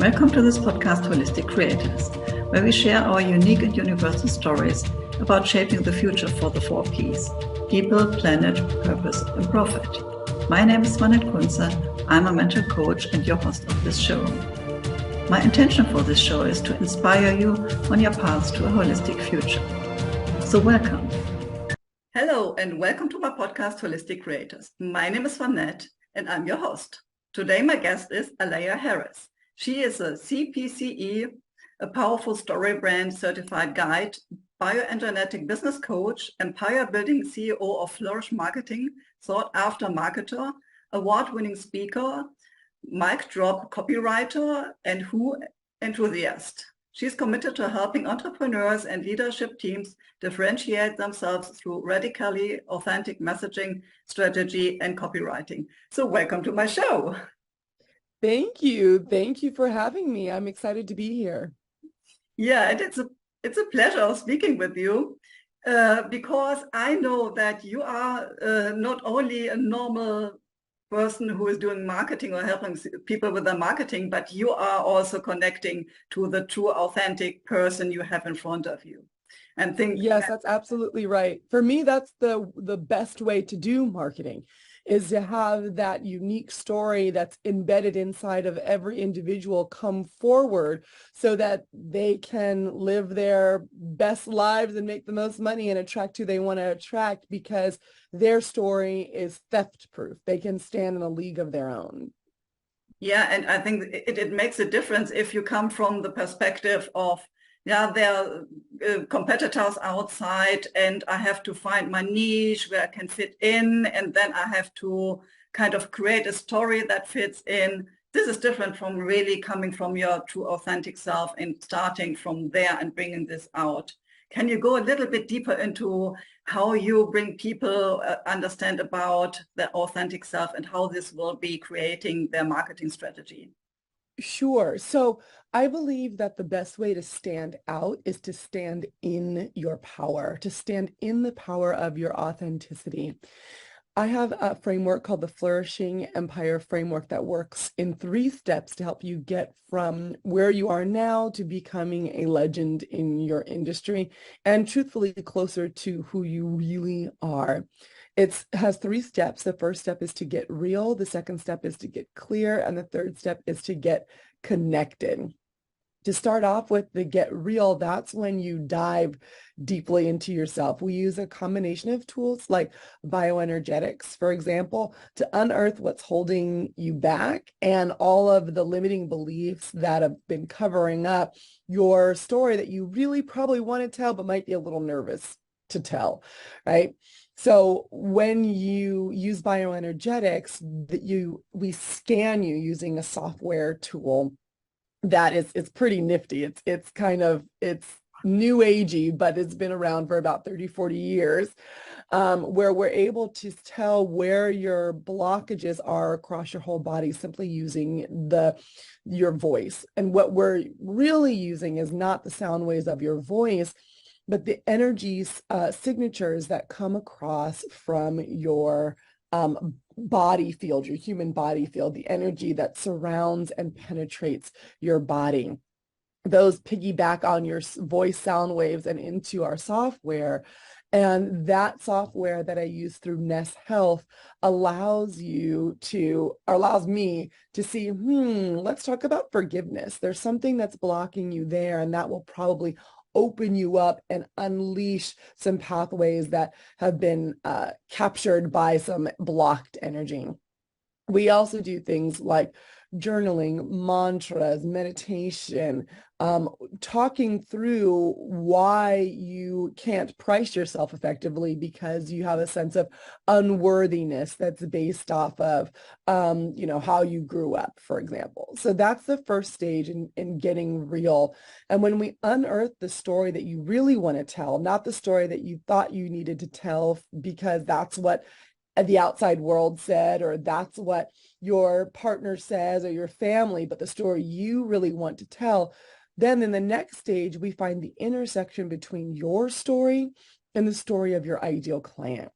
Welcome to this podcast, Holistic Creators, where we share our unique and universal stories about shaping the future for the 4 Ps: people, planet, purpose, and profit. My name is Swanette. I'm a mental coach and your host of this show. My intention for this show is to inspire you on your path to a holistic future. So welcome. Hello and welcome to my podcast, Holistic Creators. My name is Swanette and I'm your host. Today my guest is Aleya Harris. She is a CPCE, a powerful StoryBrand Certified guide, BioEnergetic Business Coach, empire-building CEO of Flourish Marketing, sought-after marketer, award-winning speaker, mic drop copywriter, and enthusiast. She's committed to helping entrepreneurs and leadership teams differentiate themselves through radically authentic messaging, strategy, and copywriting. So welcome to my show. Thank you. Thank you for having me. I'm excited to be here. Yeah, and it's a pleasure speaking with you because I know that you are not only a normal person who is doing marketing or helping people with their marketing, but you are also connecting to the true authentic person you have in front of you. And yes, that's absolutely right. For me, that's the best way to do marketing, is to have that unique story that's embedded inside of every individual come forward so that they can live their best lives and make the most money and attract who they want to attract, because their story is theft proof. They can stand in a league of their own. Yeah, and I think it makes a difference if you come from the perspective of, yeah, there are competitors outside and I have to find my niche where I can fit in, and then I have to kind of create a story that fits in. This is different from really coming from your true authentic self and starting from there and bringing this out. Can you go a little bit deeper into how you bring people understand about their authentic self and how this will be creating their marketing strategy? Sure. So I believe that the best way to stand out is to stand in your power, to stand in the power of your authenticity. I have a framework called the Flourishing Empire Framework that works in 3 steps to help you get from where you are now to becoming a legend in your industry and truthfully closer to who you really are. It has 3 steps. The first step is to get real. The second step is to get clear. And the third step is to get connected. To start off with the get real, that's when you dive deeply into yourself. We use a combination of tools like bioenergetics, for example, to unearth what's holding you back and all of the limiting beliefs that have been covering up your story that you really probably want to tell, but might be a little nervous to tell, right? So when you use bioenergetics, we scan you using a software tool that it's pretty nifty. It's new agey, but it's been around for about 30, 40 years, where we're able to tell where your blockages are across your whole body simply using your voice. And what we're really using is not the sound waves of your voice, but the energies, signatures that come across from your body field, your human body field, the energy that surrounds and penetrates your body. Those piggyback on your voice sound waves and into our software. And that software that I use through Ness Health allows me to see, let's talk about forgiveness. There's something that's blocking you there, and that will probably open you up and unleash some pathways that have been captured by some blocked energy. We also do things like journaling, mantras, meditation, talking through why you can't price yourself effectively because you have a sense of unworthiness that's based off of, how you grew up, for example. So that's the first stage in getting real. And when we unearth the story that you really want to tell, not the story that you thought you needed to tell because that's what the outside world said, or that's what your partner says, or your family, but the story you really want to tell, then in the next stage, we find the intersection between your story and the story of your ideal client.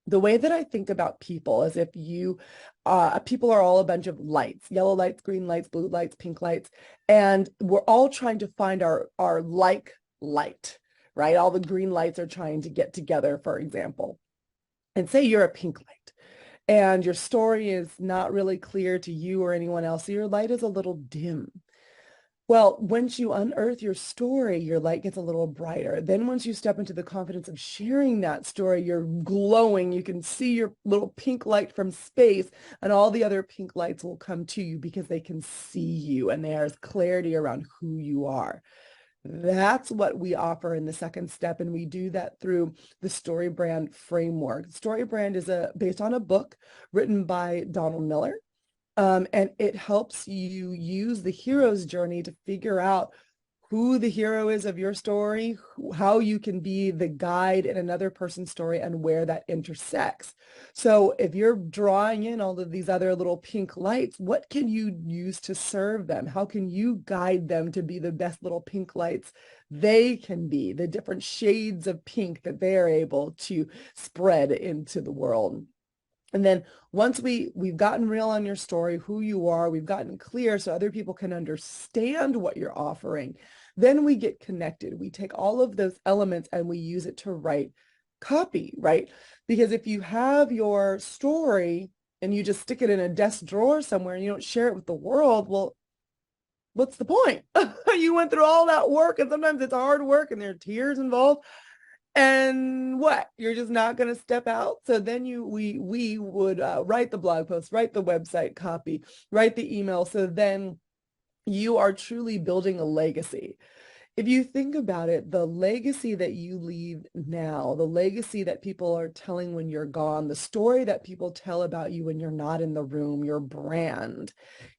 The way that I think about people is if people are all a bunch of lights, yellow lights, green lights, blue lights, pink lights, and we're all trying to find our like light, right? All the green lights are trying to get together, for example. And say you're a pink light and your story is not really clear to you or anyone else, so your light is a little dim. Well, once you unearth your story, your light gets a little brighter. Then once you step into the confidence of sharing that story, you're glowing. You can see your little pink light from space, and all the other pink lights will come to you because they can see you and there's clarity around who you are. That's what we offer in the second step, and we do that through the StoryBrand framework. StoryBrand is based on a book written by Donald Miller. And it helps you use the hero's journey to figure out who the hero is of your story, how you can be the guide in another person's story, and where that intersects. So if you're drawing in all of these other little pink lights, what can you use to serve them? How can you guide them to be the best little pink lights they can be, the different shades of pink that they are able to spread into the world? And then once we've gotten real on your story, who you are, we've gotten clear so other people can understand what you're offering, then we get connected. We take all of those elements and we use it to write copy, right? Because if you have your story and you just stick it in a desk drawer somewhere and you don't share it with the world, well, what's the point? You went through all that work, and sometimes it's hard work and there are tears involved. And what? You're just not going to step out? So then we would write the blog post, write the website copy, write the email. So then you are truly building a legacy. If you think about it, the legacy that you leave now, the legacy that people are telling when you're gone, the story that people tell about you when you're not in the room, your brand,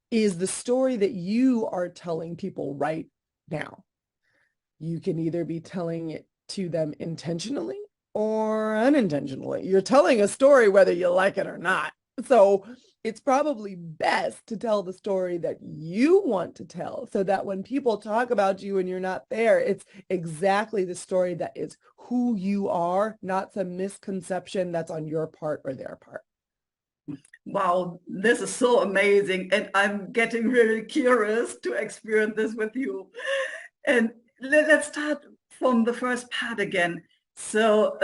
is the story that you are telling people right now. You can either be telling it to them intentionally or unintentionally. You're telling a story whether you like it or not. So it's probably best to tell the story that you want to tell so that when people talk about you and you're not there, it's exactly the story that is who you are, not some misconception that's on your part or their part. Wow, this is so amazing. And I'm getting really curious to experience this with you. And let's start from the first part again. So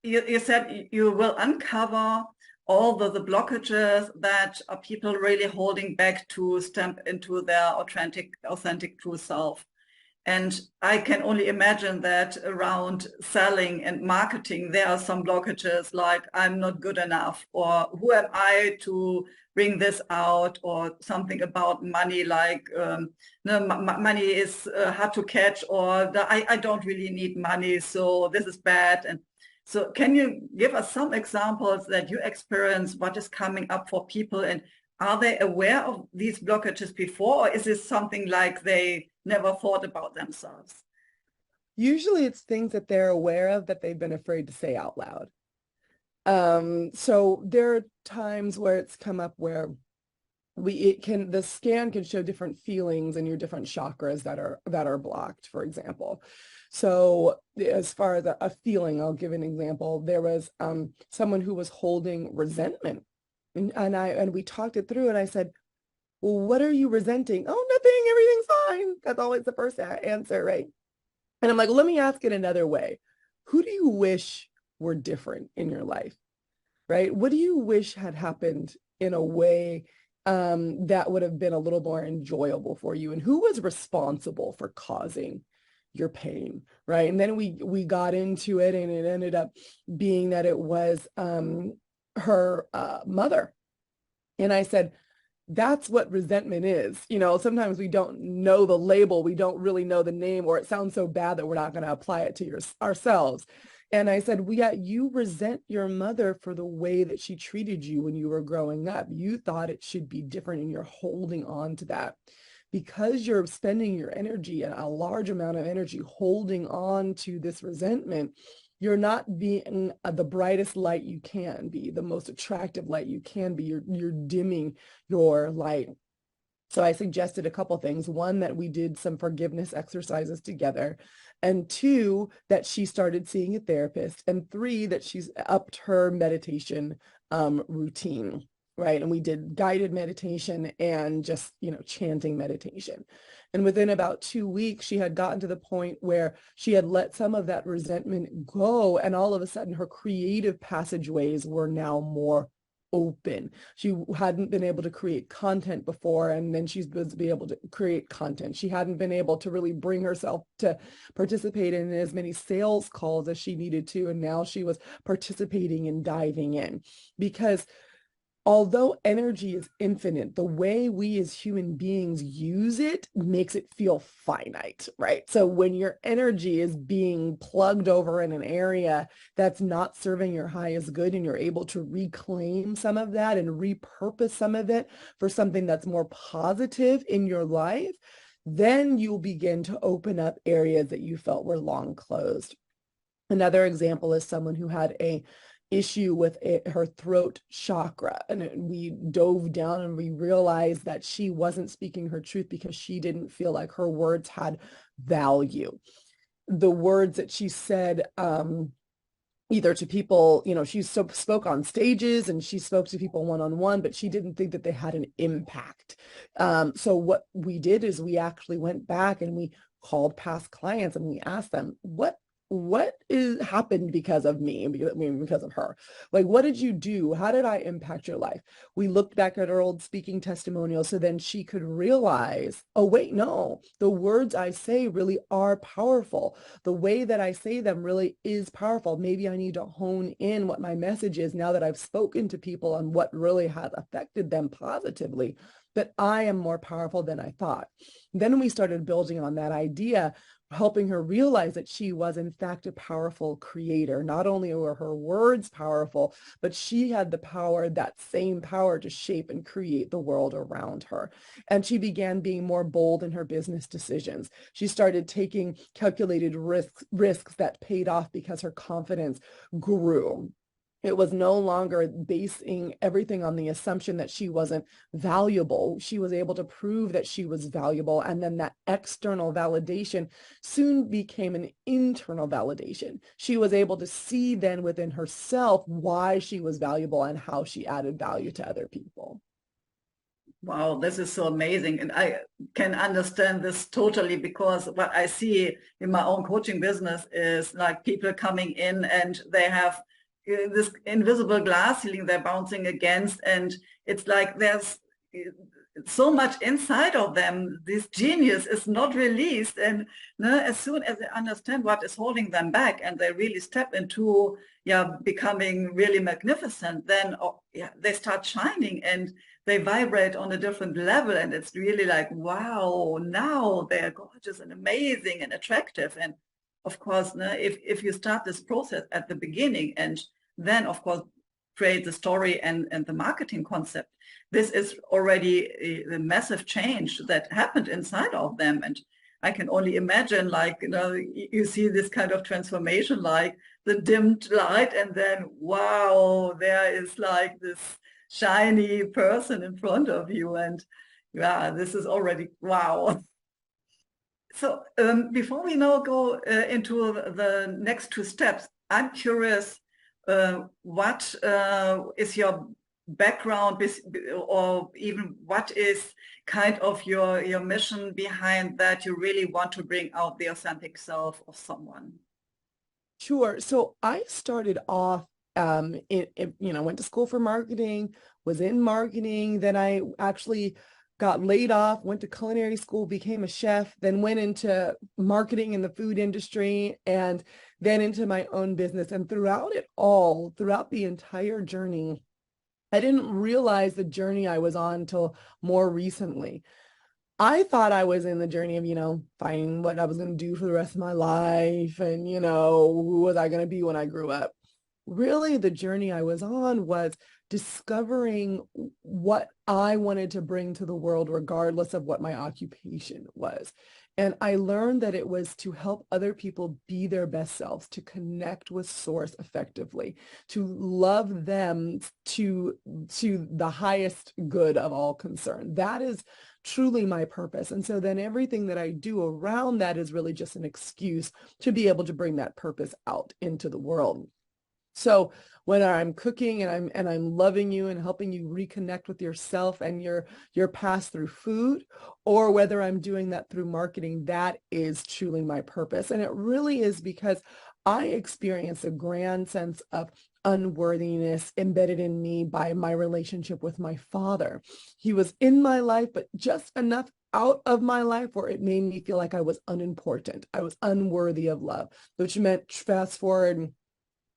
you said you will uncover all the blockages that are people really holding back to step into their authentic true self. And I can only imagine that around selling and marketing, there are some blockages like I'm not good enough, or who am I to bring this out, or something about money like no, money is hard to catch, or I don't really need money, so this is bad. And so can you give us some examples that you experience what is coming up for people, and are they aware of these blockages before, or is this something like they never thought about themselves? Usually it's things that they're aware of that they've been afraid to say out loud. So there are times where it's come up where the scan can show different feelings in your different chakras that are blocked, for example. So as far as a feeling, I'll give an example. There was someone who was holding resentment, and we talked it through, and I said, well, what are you resenting? Oh, nothing, everything's fine. That's always the first answer, right? And I'm like, well, let me ask it another way. Who do you wish were different in your life, right? What do you wish had happened in a way that would have been a little more enjoyable for you? And who was responsible for causing your pain, right? And then we got into it, and it ended up being that it was her mother. And I said, that's what resentment is. You know, sometimes we don't know the label, we don't really know the name, or it sounds so bad that we're not going to apply it to ourselves. And I said, well, yeah, you resent your mother for the way that she treated you when you were growing up. You thought it should be different, and you're holding on to that. Because you're spending your energy, a large amount of energy, holding on to this resentment, you're not being the brightest light you can be, the most attractive light you can be. You're dimming your light. So I suggested a couple things. One, that we did some forgiveness exercises together. And two, that she started seeing a therapist. And three, that she's upped her meditation routine, right? And we did guided meditation and just, chanting meditation. And within about 2 weeks, she had gotten to the point where she had let some of that resentment go. And all of a sudden, her creative passageways were now more open. She hadn't been able to create content before, and then she's supposed to be able to create content. She hadn't been able to really bring herself to participate in as many sales calls as she needed to, and now she was participating and diving in. Because although energy is infinite, the way we as human beings use it makes it feel finite, right? So when your energy is being plugged over in an area that's not serving your highest good, and you're able to reclaim some of that and repurpose some of it for something that's more positive in your life, then you'll begin to open up areas that you felt were long closed. Another example is someone who had a issue with her throat chakra, and we dove down and we realized that she wasn't speaking her truth because she didn't feel like her words had value. The words that she said, either to people, she spoke on stages and she spoke to people one-on-one, but she didn't think that they had an impact. So what we did is we actually went back and we called past clients and we asked them, what is happened because of me, because of her? Like, what did you do? How did I impact your life? We looked back at her old speaking testimonial, so then she could realize, oh, wait, no, the words I say really are powerful. The way that I say them really is powerful. Maybe I need to hone in what my message is now that I've spoken to people on what really has affected them positively. But I am more powerful than I thought. Then we started building on that idea, helping her realize that she was in fact a powerful creator. Not only were her words powerful, but she had the power, that same power, to shape and create the world around her. And she began being more bold in her business decisions. She started taking calculated risks that paid off because her confidence grew. It was no longer basing everything on the assumption that she wasn't valuable. She was able to prove that she was valuable. And then that external validation soon became an internal validation. She was able to see then within herself why she was valuable and how she added value to other people. Wow, this is so amazing. And I can understand this totally, because what I see in my own coaching business is like people coming in and they have this invisible glass ceiling they're bouncing against, and it's like there's so much inside of them. This genius is not released, and as soon as they understand what is holding them back and they really step into becoming really magnificent, then they start shining and they vibrate on a different level, and it's really like, wow, now they're gorgeous and amazing and attractive. And of course, if you start this process at the beginning and then, of course, create the story and the marketing concept, this is already a massive change that happened inside of them. And I can only imagine, like, you see this kind of transformation, like the dimmed light, and then, wow, there is like this shiny person in front of you. And this is already, wow. So before we now go into the next two steps, I'm curious, what is your background, or even what is kind of your mission behind that you really want to bring out the authentic self of someone? Sure. So I started off, went to school for marketing, was in marketing. Then I actually got laid off, went to culinary school, became a chef, then went into marketing in the food industry, and then into my own business. And throughout the entire journey, I didn't realize the journey I was on till more recently. I thought I was in the journey of, finding what I was going to do for the rest of my life, and, who was I going to be when I grew up. really the journey I was on was discovering what I wanted to bring to the world, regardless of what my occupation was. And I learned that it was to help other people be their best selves, to connect with source effectively, to love them to the highest good of all concern. That is truly my purpose. And so then everything that I do around that is really just an excuse to be able to bring that purpose out into the world. So whether I'm cooking and I'm loving you and helping you reconnect with yourself and your past through food, or whether I'm doing that through marketing, that is truly my purpose. And it really is because I experience a grand sense of unworthiness embedded in me by my relationship with my father. He was in my life, but just enough out of my life where it made me feel like I was unimportant. I was unworthy of love, which meant fast forward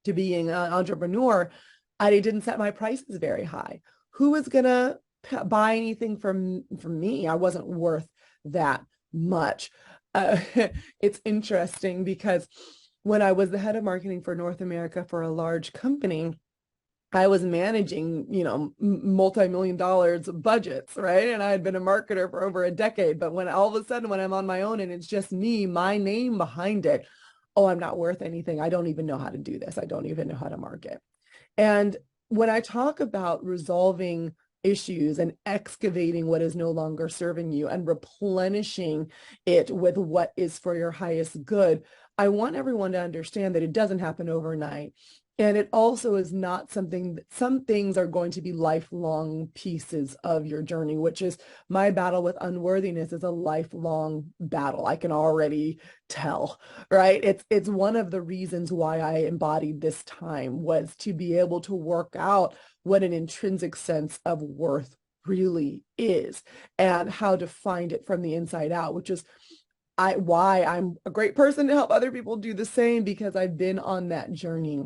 to being an entrepreneur, I didn't set my prices very high. Who was going to buy anything from me? I wasn't worth that much. It's interesting because when I was the head of marketing for North America for a large company, I was managing, multi-million dollars budgets, right? And I had been a marketer for over a decade. But when all of a sudden, when I'm on my own and it's just me, my name behind it, oh, I'm not worth anything. I don't even know how to do this. I don't even know how to market. And when I talk about resolving issues and excavating what is no longer serving you and replenishing it with what is for your highest good, I want everyone to understand that it doesn't happen overnight. And it also is not something that some things are going to be lifelong pieces of your journey, which is my battle with unworthiness is a lifelong battle. I can already tell, right? It's one of the reasons why I embodied this time was to be able to work out what an intrinsic sense of worth really is and how to find it from the inside out, which is why I'm a great person to help other people do the same, because I've been on that journey.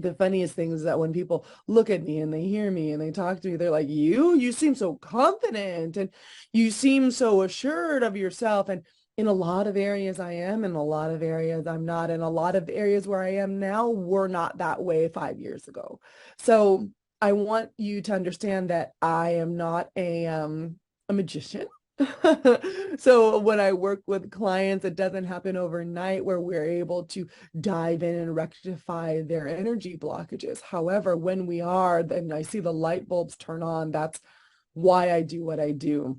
The funniest thing is that when people look at me and they hear me and they talk to me, they're like, you seem so confident and you seem so assured of yourself. And in a lot of areas I am, in a lot of areas I'm not, in a lot of areas where I am now, were not that way 5 years ago. So I want you to understand that I am not a magician. So when I work with clients, it doesn't happen overnight where we're able to dive in and rectify their energy blockages. However, when we are, then I see the light bulbs turn on. That's why I do what I do.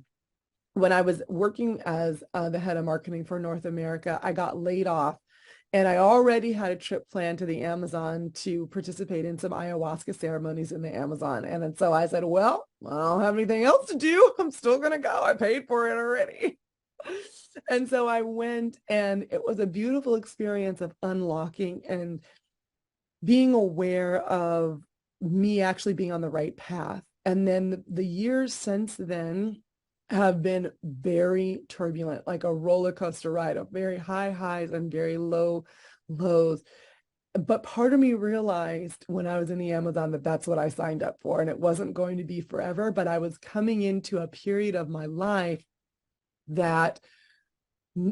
When I was working as the head of marketing for North America, I got laid off. And I already had a trip planned to the Amazon to participate in some ayahuasca ceremonies in the Amazon. And so I said, well, I don't have anything else to do. I'm still going to go. I paid for it already. And so I went, and it was a beautiful experience of unlocking and being aware of me actually being on the right path. And then the years since then have been very turbulent, like a roller coaster ride of very high highs and very low lows. But part of me realized when I was in the Amazon that that's what I signed up for, and it wasn't going to be forever, but I was coming into a period of my life that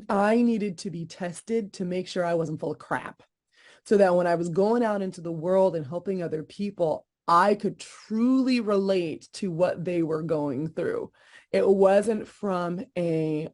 I needed to be tested to make sure I wasn't full of crap, so that when I was going out into the world and helping other people, I could truly relate to what they were going through. It wasn't from a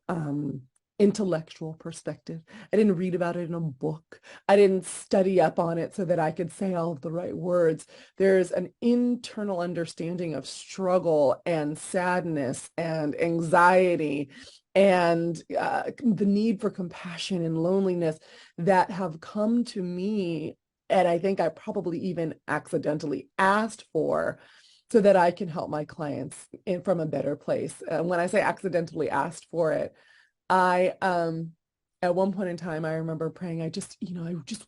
intellectual perspective. I didn't read about it in a book. I didn't study up on it so that I could say all of the right words. There's an internal understanding of struggle and sadness and anxiety and the need for compassion and loneliness that have come to me. And I think I probably even accidentally asked for, so that I can help my clients from a better place. And when I say accidentally asked for it, I, at one point in time, I remember praying, I just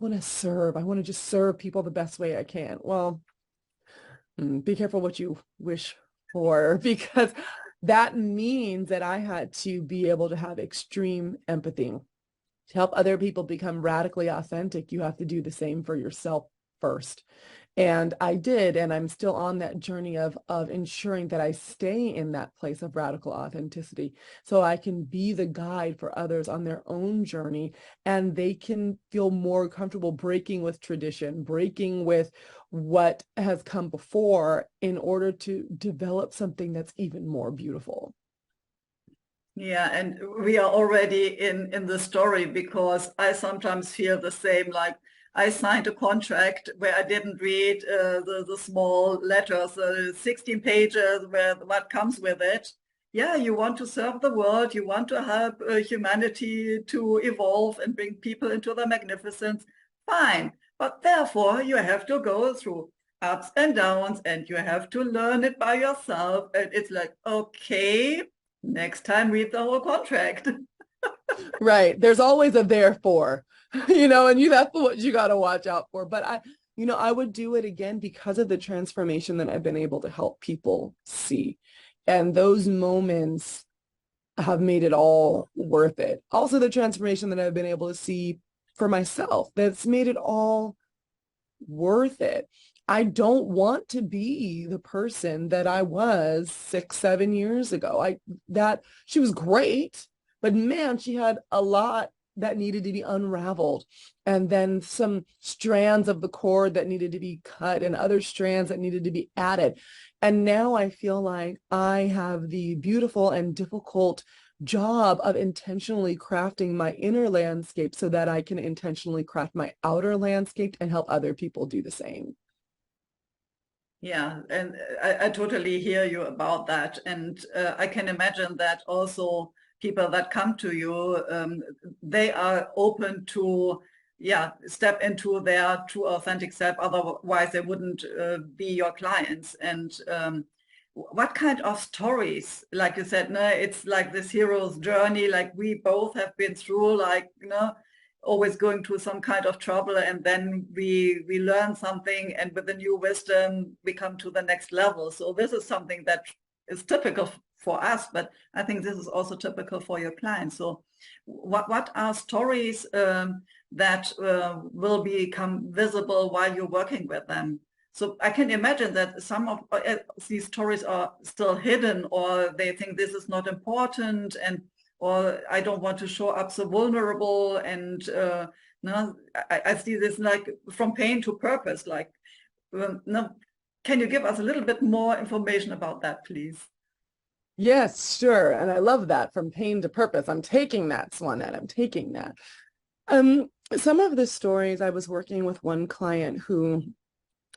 want to serve. I want to just serve people the best way I can. Well, be careful what you wish for, because that means that I had to be able to have extreme empathy. To help other people become radically authentic, you have to do the same for yourself first. And I did, and I'm still on that journey of ensuring that I stay in that place of radical authenticity so I can be the guide for others on their own journey, and they can feel more comfortable breaking with tradition, breaking with what has come before in order to develop something that's even more beautiful. Yeah, and we are already in the story, because I sometimes feel the same. Like, I signed a contract where I didn't read the small letters, 16 pages, where what comes with it. Yeah, you want to serve the world, you want to help humanity to evolve and bring people into their magnificence. Fine, but therefore you have to go through ups and downs, and you have to learn it by yourself. And it's like, okay, next time read the whole contract. Right. There's always a therefore, and that's what you got to watch out for. But I would do it again because of the transformation that I've been able to help people see. And those moments have made it all worth it. Also, the transformation that I've been able to see for myself, that's made it all worth it. I don't want to be the person that I was 6, 7 years ago. She was great, but man, she had a lot that needed to be unraveled, and then some strands of the cord that needed to be cut and other strands that needed to be added. And now I feel like I have the beautiful and difficult job of intentionally crafting my inner landscape so that I can intentionally craft my outer landscape and help other people do the same. Yeah, and I totally hear you about that. And I can imagine that also people that come to you, they are open to, yeah, step into their true authentic self. Otherwise, they wouldn't be your clients. And what kind of stories, like you said, no, it's like this hero's journey, like we both have been through, like, always going through some kind of trouble, and then we learn something, and with the new wisdom we come to the next level. So this is something that is typical for us, but I think this is also typical for your clients. So what are stories that will become visible while you're working with them? So I can imagine that some of these stories are still hidden, or they think this is not important, and or I don't want to show up so vulnerable. And no, I see this like from pain to purpose. Like, no, can you give us a little bit more information about that, please? Yes, sure. And I love that, from pain to purpose. I'm taking that, Swanette. I'm taking that. Some of the stories, I was working with one client who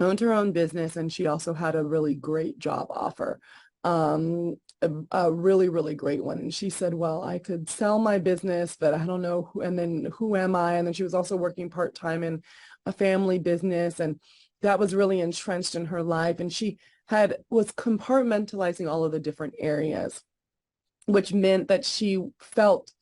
owned her own business, and she also had a really great job offer, a really, really great one. And she said, well, I could sell my business, but I don't know who, and then who am I? And then she was also working part-time in a family business, and that was really entrenched in her life. And she was compartmentalizing all of the different areas, which meant that she felt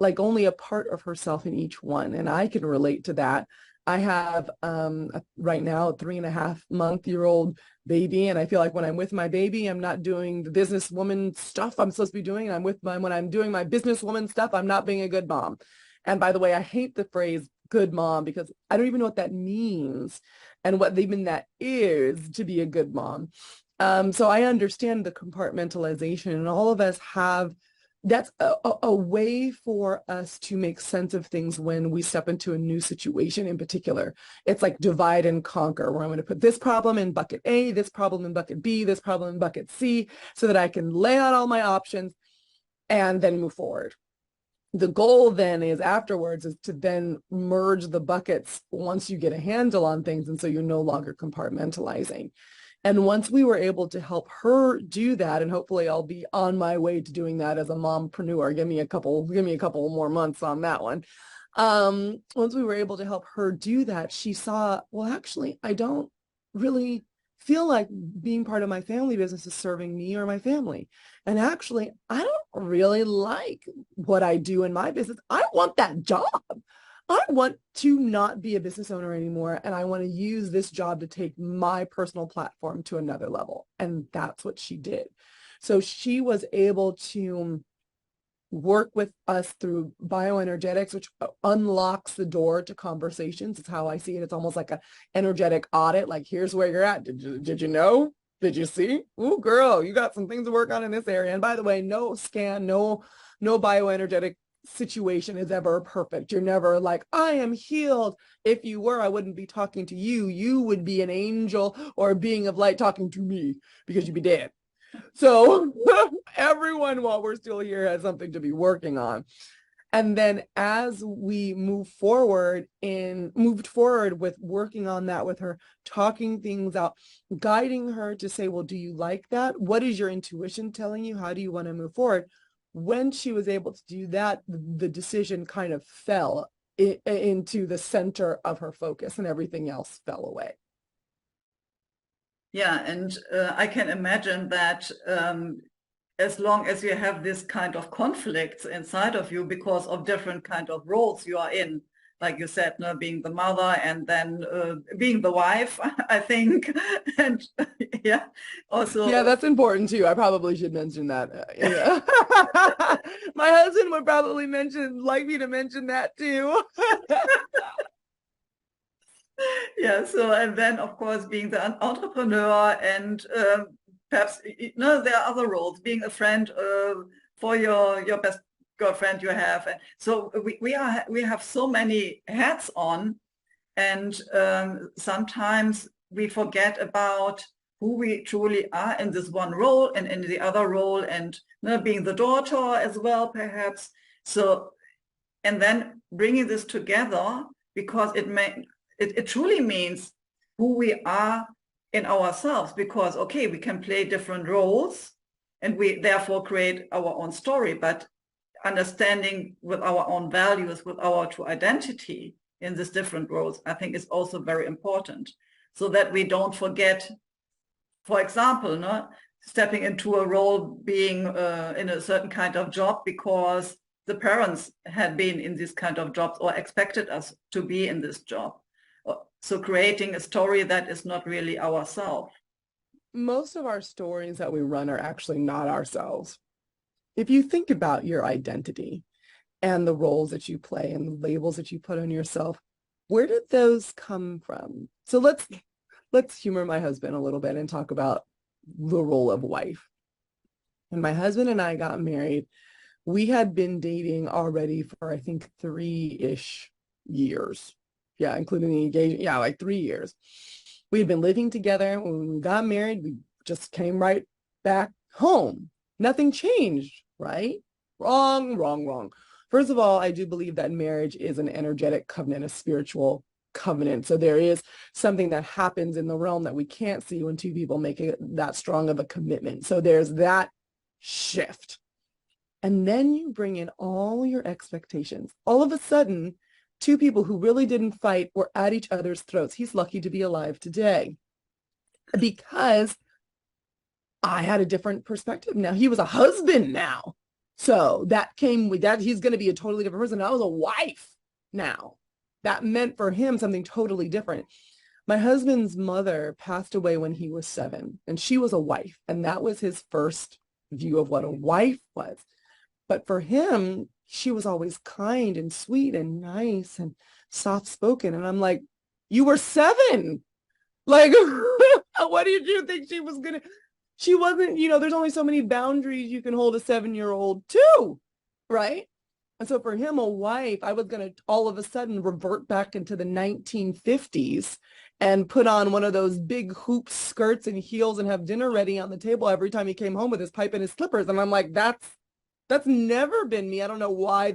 like only a part of herself in each one. And I can relate to that. I have right now a 3.5-month-old baby, and I feel like when I'm with my baby, I'm not doing the businesswoman stuff I'm supposed to be doing. And when I'm doing my businesswoman stuff, I'm not being a good mom. And by the way, I hate the phrase good mom, because I don't even know what that means and what even that is to be a good mom. So I understand the compartmentalization, and all of us have, that's a way for us to make sense of things when we step into a new situation in particular. It's like divide and conquer, where I'm going to put this problem in bucket A, this problem in bucket B, this problem in bucket C, so that I can lay out all my options and then move forward. The goal then is afterwards is to then merge the buckets once you get a handle on things, and so you're no longer compartmentalizing. And once we were able to help her do that, and hopefully I'll be on my way to doing that as a mompreneur, give me a couple more months on that one. Once we were able to help her do that, she saw, well, actually, I don't really feel like being part of my family business is serving me or my family. And actually, I don't really like what I do in my business. I want that job. I want to not be a business owner anymore, and I want to use this job to take my personal platform to another level. And that's what she did. So she was able to work with us through bioenergetics, which unlocks the door to conversations. It's how I see it. It's almost like an energetic audit. Like, here's where you're at. Did you know? Did you see? Ooh, girl, you got some things to work on in this area. And by the way, no scan, no bioenergetic situation is ever perfect. You're never like, I am healed. If you were, I wouldn't be talking to you. You would be an angel or a being of light talking to me, because you'd be dead. So everyone, while we're still here, has something to be working on. And then as we moved forward with working on that with her, talking things out, guiding her to say, well, do you like that? What is your intuition telling you? How do you want to move forward? When she was able to do that, the decision kind of fell into the center of her focus, and everything else fell away. Yeah, and I can imagine that as long as you have this kind of conflicts inside of you because of different kind of roles you are in, like you said, being the mother and then being the wife, I think, and yeah, also. Yeah, that's important too. I probably should mention that. Yeah. My husband would probably like me to mention that too. Yeah, so, and then of course being the entrepreneur, and perhaps there are other roles, being a friend for your best girlfriend you have. And so we have so many hats on, and sometimes we forget about who we truly are in this one role and in the other role, and being the daughter as well, perhaps. So, and then bringing this together, because it truly means who we are in ourselves, because, okay, we can play different roles and we therefore create our own story, but understanding with our own values, with our true identity in these different roles, I think is also very important, so that we don't forget, for example, stepping into a role, being in a certain kind of job because the parents had been in this kind of jobs or expected us to be in this job. So creating a story that is not really ourselves. Most of our stories that we run are actually not ourselves. If you think about your identity and the roles that you play and the labels that you put on yourself, where did those come from? So let's humor my husband a little bit and talk about the role of wife. When my husband and I got married, we had been dating already for, I think, 3-ish years. Yeah, including the engagement. Yeah, like 3 years. We had been living together. When we got married, we just came right back home. Nothing changed, right? Wrong. First of all, I do believe that marriage is an energetic covenant, a spiritual covenant. So there is something that happens in the realm that we can't see when two people make that strong of a commitment. So there's that shift. And then you bring in all your expectations. All of a sudden, two people who really didn't fight were at each other's throats. He's lucky to be alive today because I had a different perspective. Now he was a husband now. So that came with that. He's going to be a totally different person. I was a wife now. That meant for him something totally different. My husband's mother passed away when he was 7, and she was a wife. And that was his first view of what a wife was. But for him, she was always kind and sweet and nice and soft-spoken. And I'm like, you were 7. Like, what did you think she was going to? She wasn't, there's only so many boundaries you can hold a 7-year-old to, right? And so for him, a wife, I was going to all of a sudden revert back into the 1950s and put on one of those big hoop skirts and heels and have dinner ready on the table every time he came home with his pipe and his slippers. And I'm like, that's never been me. I don't know why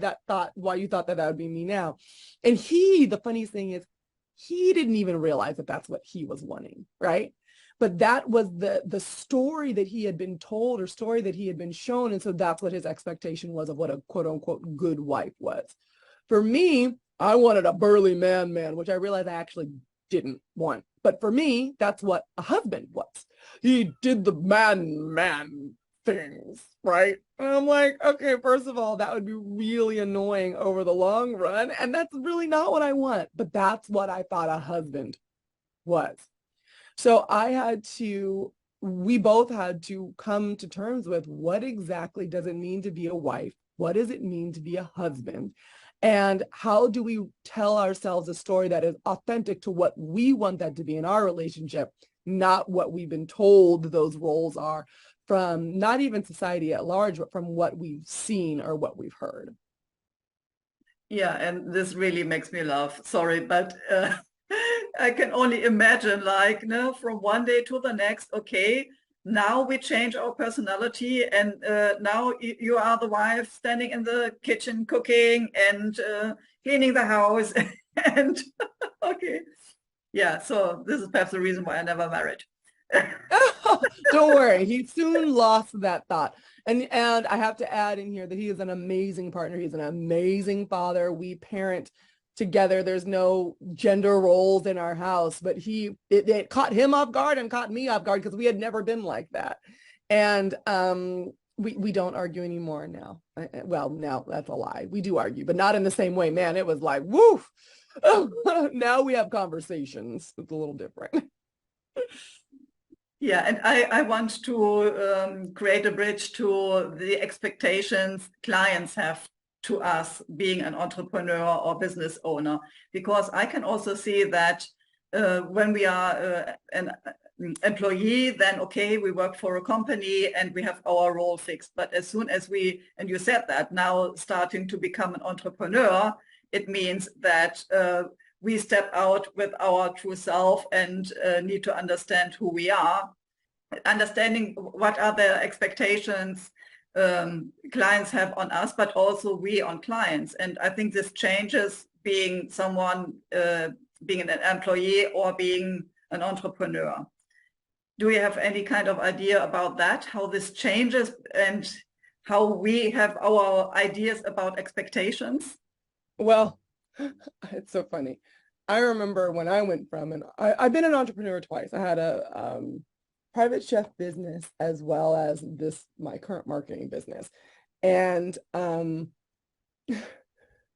you thought that would be me now. And the funniest thing is, he didn't even realize that that's what he was wanting, right? But that was the story that he had been told, or story that he had been shown. And so that's what his expectation was of what a quote unquote good wife was. For me, I wanted a burly man, which I realized I actually didn't want. But for me, that's what a husband was. He did the man things, right? And I'm like, okay, first of all, that would be really annoying over the long run. And that's really not what I want. But that's what I thought a husband was. So we both had to come to terms with what exactly does it mean to be a wife? What does it mean to be a husband? And how do we tell ourselves a story that is authentic to what we want that to be in our relationship, not what we've been told those roles are from not even society at large, but from what we've seen or what we've heard. Yeah, and this really makes me laugh. Sorry, but I can only imagine, like, no, from one day to the next, okay, now we change our personality, and now you are the wife standing in the kitchen cooking and cleaning the house. And okay, yeah, so this is perhaps the reason why I never married. Don't worry, he soon lost that thought. And I have to add in here that he is an amazing partner. He's an amazing father. We parent together. There's no gender roles in our house, but it caught him off guard and caught me off guard because we had never been like that. And we don't argue anymore now. Well, now that's a lie. We do argue, but not in the same way. Man, it was like, woof. Now we have conversations. It's a little different. Yeah, and I want to create a bridge to the expectations clients have to us being an entrepreneur or business owner, because I can also see that when we are an employee, then okay, we work for a company and we have our role fixed. But as soon as we, and you said that, now starting to become an entrepreneur, it means that we step out with our true self and need to understand who we are, understanding what are the expectations clients have on us, but also we on clients. And I think this changes being someone, being an employee or being an entrepreneur. Do you have any kind of idea about that, how this changes and how we have our ideas about expectations? Well, it's so funny. I remember when I went from, and I've been an entrepreneur twice. I had a private chef business as well as my current marketing business. And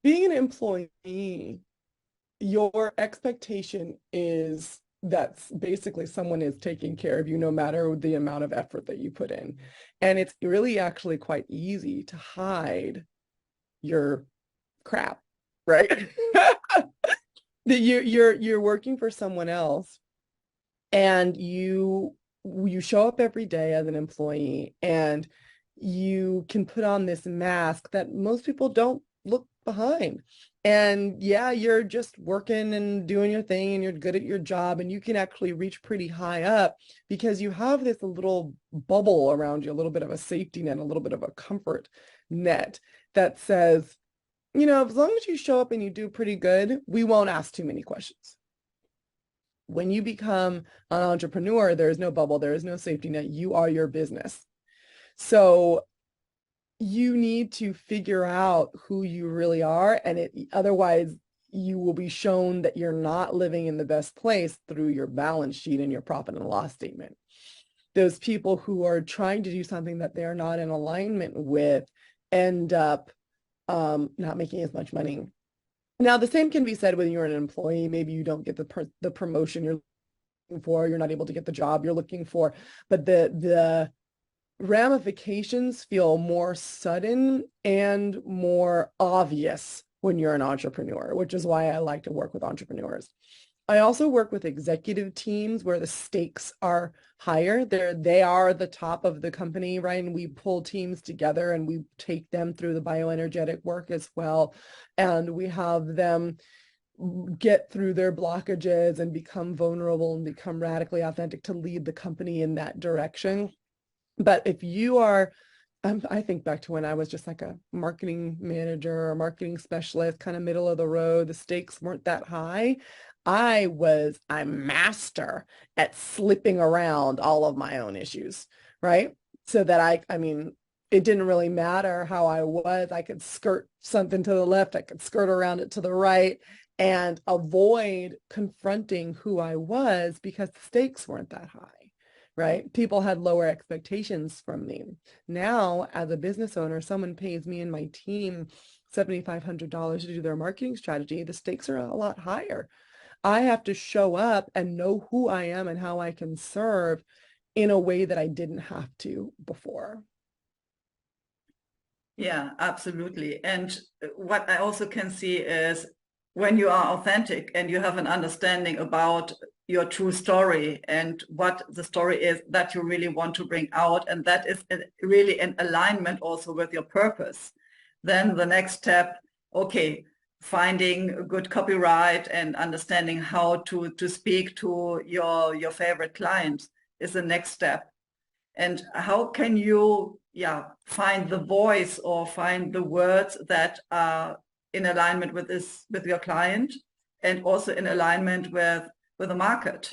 being an employee, your expectation is that basically someone is taking care of you no matter the amount of effort that you put in. And it's really actually quite easy to hide your crap, right? That you're working for someone else and you show up every day as an employee and you can put on this mask that most people don't look behind. And yeah, you're just working and doing your thing and you're good at your job and you can actually reach pretty high up because you have this little bubble around you, a little bit of a safety net, a little bit of a comfort net that says, you know, as long as you show up and you do pretty good, we won't ask too many questions. When you become an entrepreneur, there is no bubble, there is no safety net. You are your business. So you need to figure out who you really are, and otherwise you will be shown that you're not living in the best place through your balance sheet and your profit and loss statement. Those people who are trying to do something that they're not in alignment with end up not making as much money. Now, the same can be said when you're an employee. Maybe you don't get the promotion you're looking for, you're not able to get the job you're looking for, but the ramifications feel more sudden and more obvious when you're an entrepreneur, which is why I like to work with entrepreneurs. I also work with executive teams where the stakes are higher. They are the top of the company, right? And we pull teams together and we take them through the bioenergetic work as well. And we have them get through their blockages and become vulnerable and become radically authentic to lead the company in that direction. But if you are, I think back to when I was just like a marketing manager or marketing specialist, kind of middle of the road, the stakes weren't that high. I was a master at slipping around all of my own issues, right? So that I mean, it didn't really matter how I was. I could skirt something to the left, I could skirt around it to the right and avoid confronting who I was because the stakes weren't that high, right? People had lower expectations from me. Now, as a business owner, someone pays me and my team $7,500 to do their marketing strategy. The stakes are a lot higher. I have to show up and know who I am and how I can serve in a way that I didn't have to before. Yeah, absolutely. And what I also can see is when you are authentic and you have an understanding about your true story and what the story is that you really want to bring out, and that is really in alignment also with your purpose, then the next step, okay, finding a good copyright and understanding how to speak to your favorite clients is the next step. And how can you, find the voice or find the words that are in alignment with with your client, and also in alignment with the market?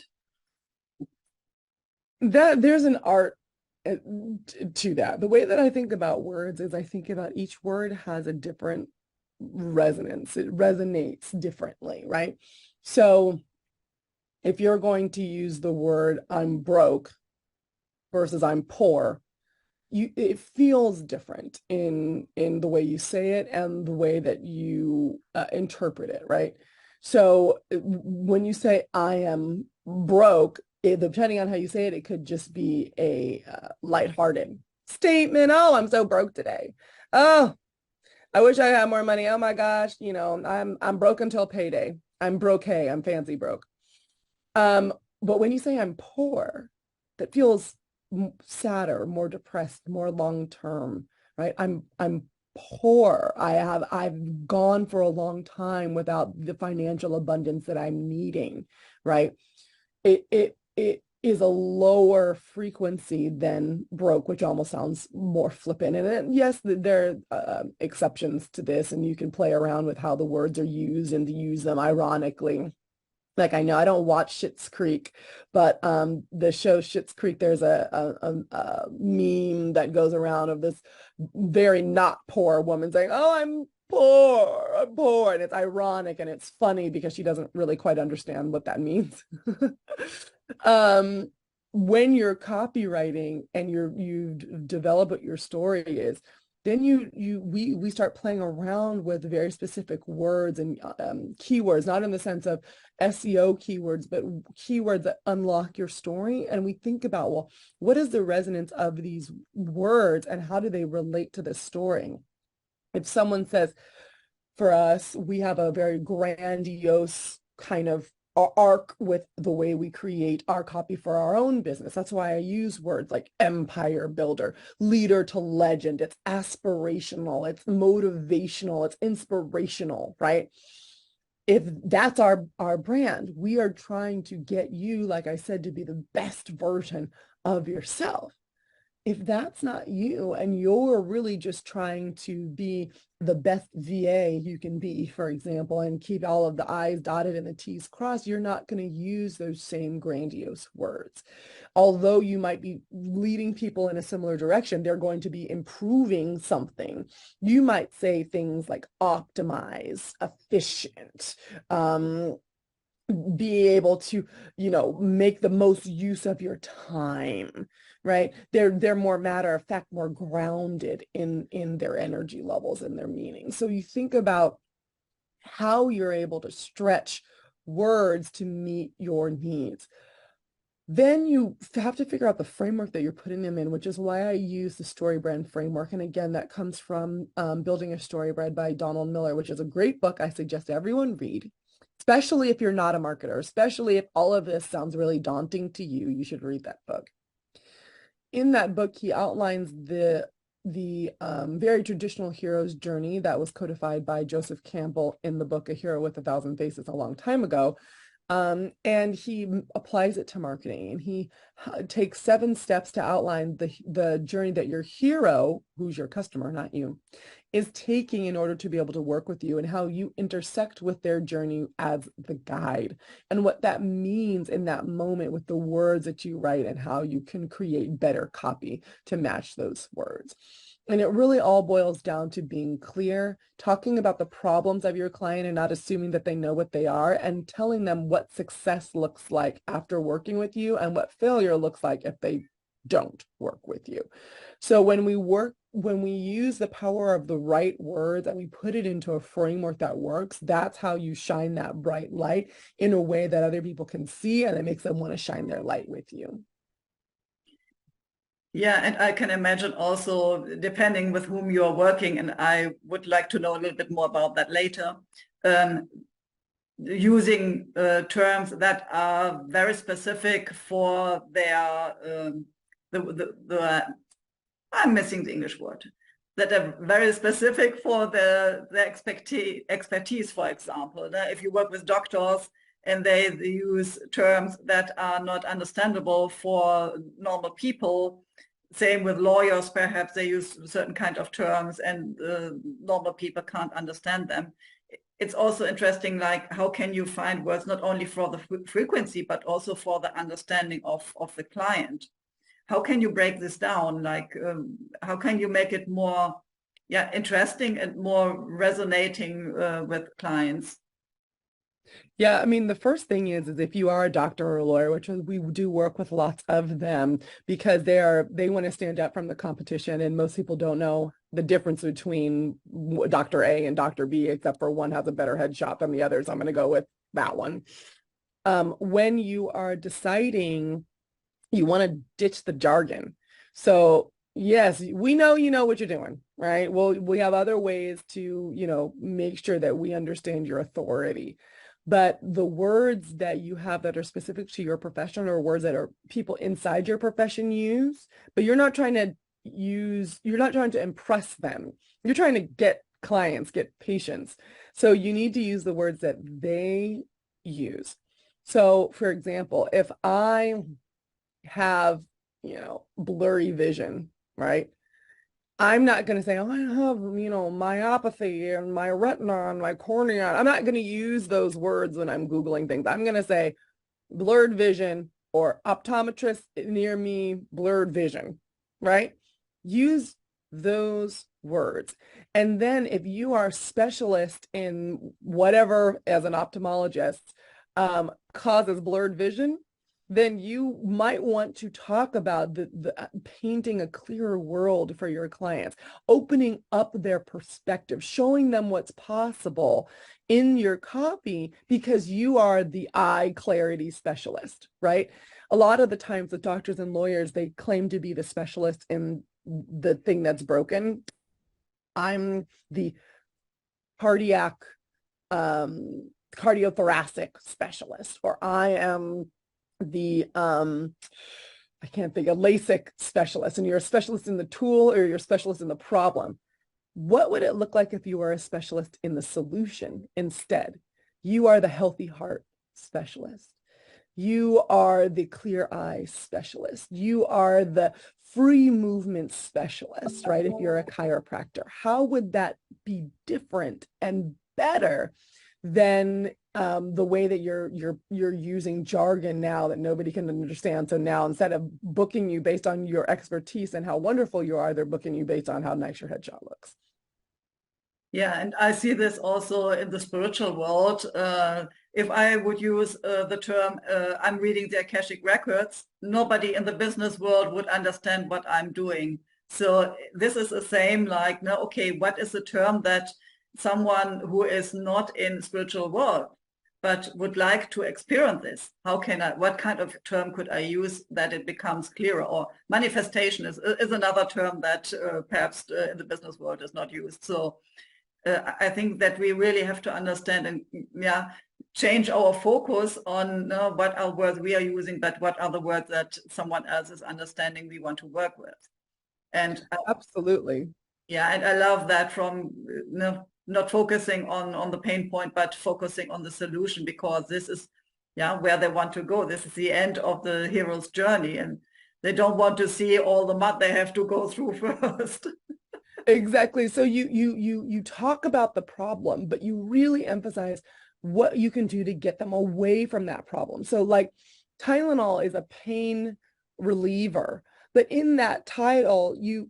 That there's an art to that. The way that I think about words is I think about each word has a different resonance. It resonates differently, right? So if you're going to use the word I'm broke versus I'm poor, it feels different in the way you say it and the way that you interpret it, right? So when you say I am broke, depending on how you say it, it could just be a lighthearted statement. Oh, I'm so broke today. Oh, I wish I had more money. Oh my gosh, I'm broke until payday. I'm broke. Hey, I'm fancy broke. But when you say I'm poor, that feels sadder, more depressed, more long-term, right? I'm poor. I've gone for a long time without the financial abundance that I'm needing, right? It is a lower frequency than broke, which almost sounds more flippant. And yes, there are exceptions to this, and you can play around with how the words are used and to use them ironically. Like, I know I don't watch Schitt's Creek, but the show Schitt's Creek, there's a meme that goes around of this very not poor woman saying, oh, I'm poor. And it's ironic and it's funny because she doesn't really quite understand what that means. When you're copywriting and you've developed what your story is, then we start playing around with very specific words and keywords, not in the sense of SEO keywords, but keywords that unlock your story. And we think about, well, what is the resonance of these words and how do they relate to the story? If someone says, for us, we have a very grandiose kind of arc with the way we create our copy for our own business. That's why I use words like empire builder, leader to legend. It's aspirational, it's motivational, it's inspirational, right? If that's our brand, we are trying to get you, like I said, to be the best version of yourself. If that's not you and you're really just trying to be the best VA you can be, for example, and keep all of the I's dotted and the T's crossed, you're not going to use those same grandiose words. Although you might be leading people in a similar direction, they're going to be improving something. You might say things like optimize, efficient, be able to, make the most use of your time, right? They're more matter of fact, more grounded in their energy levels and their meaning. So you think about how you're able to stretch words to meet your needs. Then you have to figure out the framework that you're putting them in, which is why I use the StoryBrand framework. And again, that comes from Building a StoryBrand by Donald Miller, which is a great book I suggest everyone read. Especially if you're not a marketer, especially if all of this sounds really daunting to you, you should read that book. In that book, he outlines the very traditional hero's journey that was codified by Joseph Campbell in the book A Hero with a Thousand Faces a long time ago. And he applies it to marketing, and he takes 7 steps to outline the journey that your hero, who's your customer, not you, is taking in order to be able to work with you, and how you intersect with their journey as the guide, and what that means in that moment with the words that you write and how you can create better copy to match those words. And it really all boils down to being clear, talking about the problems of your client and not assuming that they know what they are, and telling them what success looks like after working with you and what failure looks like if they don't work with you. So when we use the power of the right words and we put it into a framework that works, that's how you shine that bright light in a way that other people can see, and it makes them want to shine their light with you. Yeah, and I can imagine also, depending with whom you are working, and I would like to know a little bit more about that later, um, using terms that are very specific for their, I'm missing the English word, that are very specific for the expertise, for example. If you work with doctors and they use terms that are not understandable for normal people, same with lawyers, perhaps they use certain kind of terms and normal people can't understand them. It's also interesting, like how can you find words not only for the frequency, but also for the understanding of the client? How can you break this down? Like, how can you make it more, yeah, interesting and more resonating with clients? Yeah, I mean, the first thing is if you are a doctor or a lawyer, which we do work with lots of them because they want to stand out from the competition, and most people don't know the difference between Dr. A and Dr. B, except for one has a better headshot than the others. I'm going to go with that one. When you are deciding, you want to ditch the jargon. So yes, we know you know what you're doing, right? Well, we have other ways to, make sure that we understand your authority. But the words that you have that are specific to your profession are words that are people inside your profession use, but you're not trying to impress them. You're trying to get clients, get patients. So you need to use the words that they use. So for example, if I have, blurry vision, right? I'm not going to say, oh, I have, myopathy and my retina and my cornea. I'm not going to use those words when I'm Googling things. I'm going to say blurred vision or optometrist near me, blurred vision, right? Use those words. And then if you are a specialist in whatever as an ophthalmologist causes blurred vision, then you might want to talk about the painting a clearer world for your clients, opening up their perspective, showing them what's possible in your copy because you are the eye clarity specialist, right? A lot of the times the doctors and lawyers, they claim to be the specialist in the thing that's broken. I'm the cardiothoracic specialist, or I am the I can't think, a LASIK specialist, and you're a specialist in the tool or you're a specialist in the problem. What would it look like if you were a specialist in the solution instead? You are the healthy heart specialist. You are the clear eye specialist. You are the free movement specialist, right? If you're a chiropractor, how would that be different and better than the way that you're using jargon now that nobody can understand? So now instead of booking you based on your expertise and how wonderful you are, they're booking you based on how nice your headshot looks. Yeah, and I see this also in the spiritual world. If I would use the term, I'm reading the Akashic records, nobody in the business world would understand what I'm doing. So this is the same, like, no, okay, what is the term that someone who is not in spiritual world but would like to experience this? What kind of term could I use that it becomes clearer? Or manifestation is another term that perhaps in the business world is not used. So I think that we really have to understand and change our focus on what are words we are using, but what are the words that someone else is understanding we want to work with. And Absolutely. yeah, and I love that from not focusing on the pain point, but focusing on the solution, because this is where they want to go. This is the end of the hero's journey, and they don't want to see all the mud they have to go through first. Exactly. So you talk about the problem, but you really emphasize what you can do to get them away from that problem. So like Tylenol is a pain reliever, but in that title, you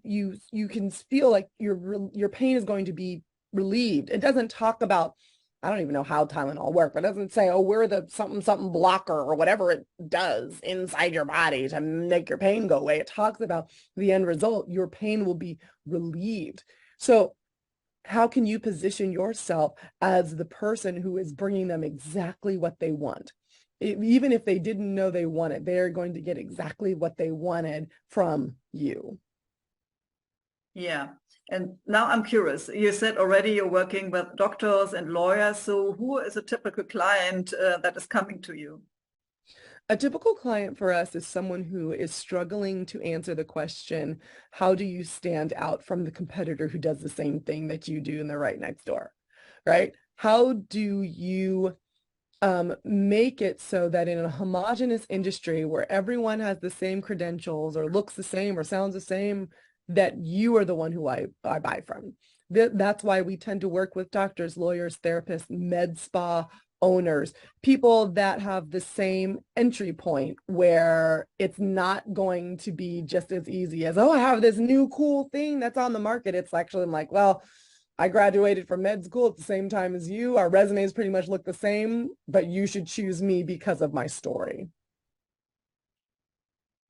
can feel like your pain is going to be relieved. It doesn't talk about, I don't even know how Tylenol works, but it doesn't say, oh, we're the something blocker or whatever it does inside your body to make your pain go away. It talks about the end result. Your pain will be relieved. So how can you position yourself as the person who is bringing them exactly what they want? even if they didn't know they wanted, they're going to get exactly what they wanted from you. Yeah. And now I'm curious. You said already you're working with doctors and lawyers. So who is a typical client that is coming to you? A typical client for us is someone who is struggling to answer the question, how do you stand out from the competitor who does the same thing that you do and they're right next door, right? How do you make it so that in a homogenous industry where everyone has the same credentials or looks the same or sounds the same, that you are the one who I buy from? That's why we tend to work with doctors, lawyers, therapists, med spa owners, people that have the same entry point where it's not going to be just as easy as, oh, I have this new cool thing that's on the market. It's actually, I'm like, well, I graduated from med school at the same time as you. Our resumes pretty much look the same, but you should choose me because of my story.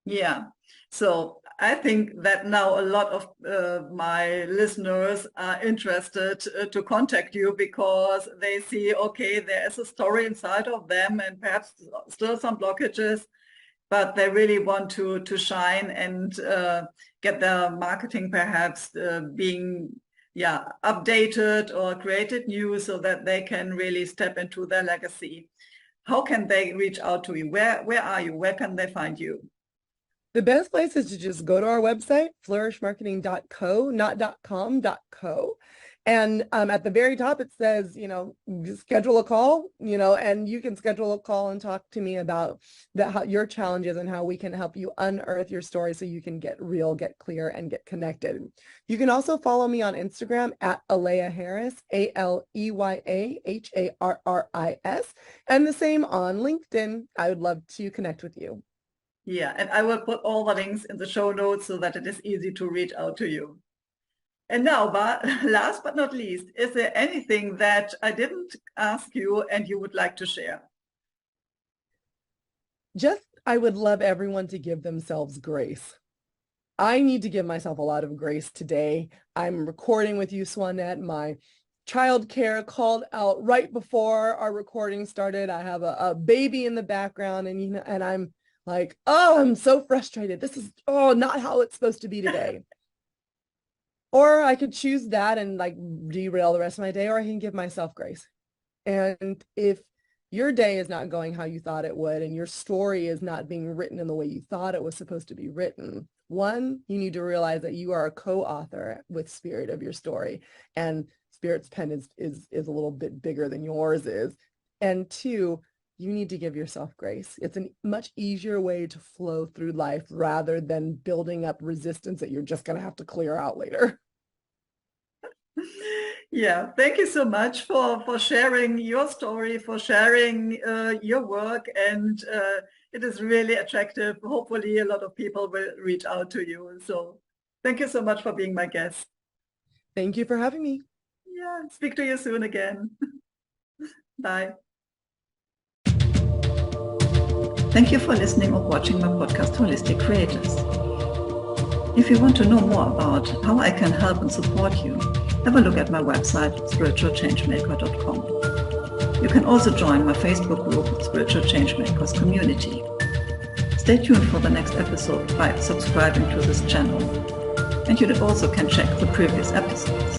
Yeah. So I think that now a lot of my listeners are interested to contact you because they see, okay, there is a story inside of them and perhaps still some blockages, but they really want to shine and get their marketing perhaps being updated or created new so that they can really step into their legacy. How can they reach out to you? Where are you? Where can they find you? The best place is to just go to our website, flourishmarketing.co, not .com, .co. And at the very top, it says, schedule a call, and you can schedule a call and talk to me about how your challenges and how we can help you unearth your story so you can get real, get clear, and get connected. You can also follow me on Instagram at Aleya Harris, ALEYAHARRIS, and the same on LinkedIn. I would love to connect with you. Yeah, and I will put all the links in the show notes so that it is easy to reach out to you. And now, last but not least, is there anything that I didn't ask you and you would like to share? I would love everyone to give themselves grace. I need to give myself a lot of grace today. I'm recording with you, Swanette. My childcare called out right before our recording started. I have a baby in the background, and I'm like, oh, I'm so frustrated. This is, not how it's supposed to be today. Or I could choose that and like derail the rest of my day, or I can give myself grace. And if your day is not going how you thought it would, and your story is not being written in the way you thought it was supposed to be written, one, you need to realize that you are a co-author with Spirit of your story, and Spirit's pen is a little bit bigger than yours is. And two, you need to give yourself grace. It's a much easier way to flow through life rather than building up resistance that you're just going to have to clear out later. Yeah, thank you so much for sharing your story, for sharing your work, and it is really attractive. Hopefully a lot of people will reach out to you. So thank you so much for being my guest. Thank you for having me. Yeah, speak to you soon again. Bye. Thank you for listening or watching my podcast, Holistic Creators. If you want to know more about how I can help and support you, have a look at my website, Spiritual-Changemaker.com. You can also join my Facebook group, Spiritual-Changemakers-Community. Stay tuned for the next episode by subscribing to this channel. And you also can check the previous episodes.